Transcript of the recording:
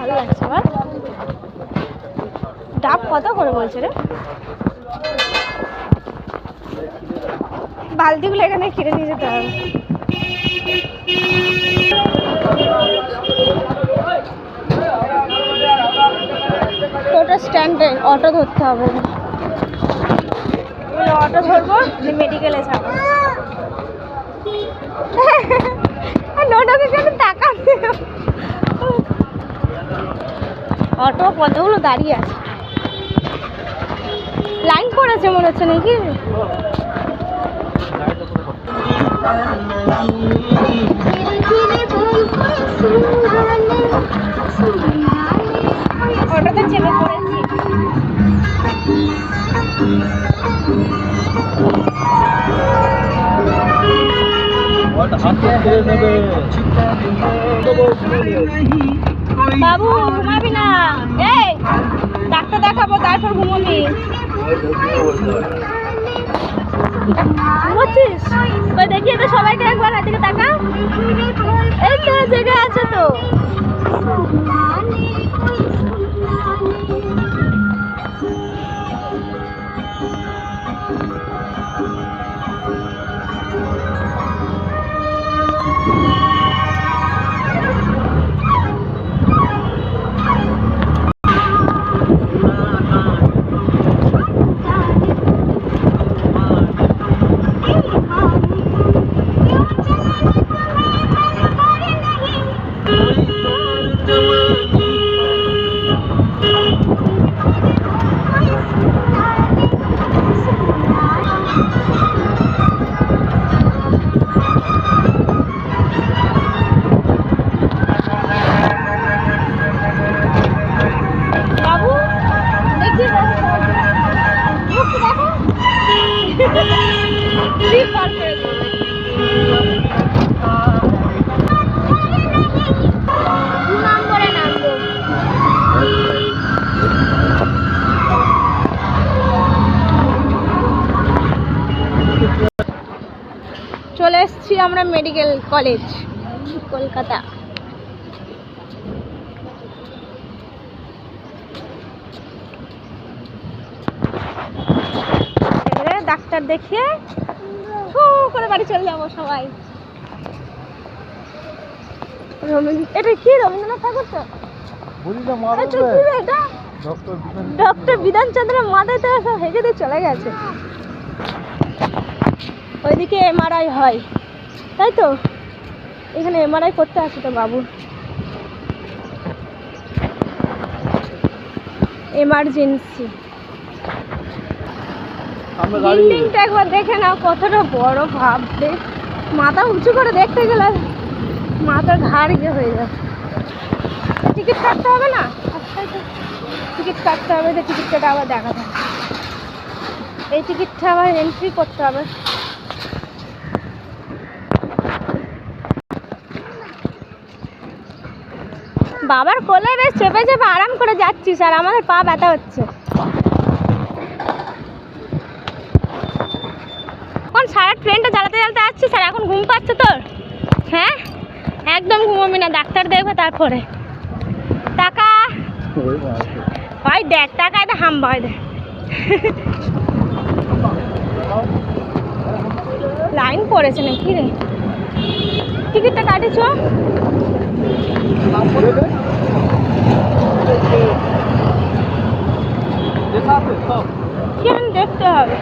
ভালো লাগছে। আবার ডাব কত করে বলছে রে? বালতিগুলো এখানে কিনে নিয়ে যেতে হবে। টোটো স্ট্যান্ডে অটো ধরতে হবে। অটো ধরবো, মেডিকেলে যাবো। টাকা অটো কতগুলো দাঁড়িয়ে আছে, লাইন পড়েছে মনে হচ্ছে নাকি। অটোতে চেপে পড়েছি। বাবু ঘুমাবি না? এই ডাক্তার দেখাবো তারপর ঘুমাবি। ঘুমাচ্ছিস? ওই দেখিয়ে তো সবাইকে একবার হাতিকে টাকা। এই তো জেগে আছে তো। চলে এসেছি আমরা মেডিকেল কলেজ কলকাতা। ডাক্তার দেখিয়ে করে বাড়ি চলে যাবো সবাই। এটা কি রবীন্দ্রনাথ ঠাকুর তো? এটা ডক্টর বিধানচন্দ্রের মাথায় তো সব হেগে দিয়ে চলে গেছে। ওইদিকে এমআরআই হয় তাই তো, এখানে এমআরআই করতে আসে তো বাবু। এমার্জেন্সি বিল্ডিংটা একবার দেখে নাও কতটা বড়। ভাবতে মাথা উঁচু করে দেখতে গেলে মাথার ঘাড় ইয়ে হয়ে যায়। টিকিট কাটতে হবে না? টিকিট কাটতে হবে, যে টিকিটটা আবার দেখাতে হবে। এই টিকিটটা আবার এন্ট্রি করতে হবে। বাবার কোলে বেশ চেপে চেপে আরাম করে যাচ্ছিস, আর আমাদের পা ব্যথা হচ্ছে। এখন সারা ট্রেনটা জ্বালাতে জ্বালাতে আসছিস আর এখন ঘুম পাচ্ছে তোর? হ্যাঁ, একদম ঘুমাবি না, ডাক্তার দেখবে তারপরে। টাকা হয় দেখ, টাকায় তো হাম ভয় দেখ। লাইন পড়েছে নাকি রে? টিকিটটা কাটিছ? দেখতে হবে।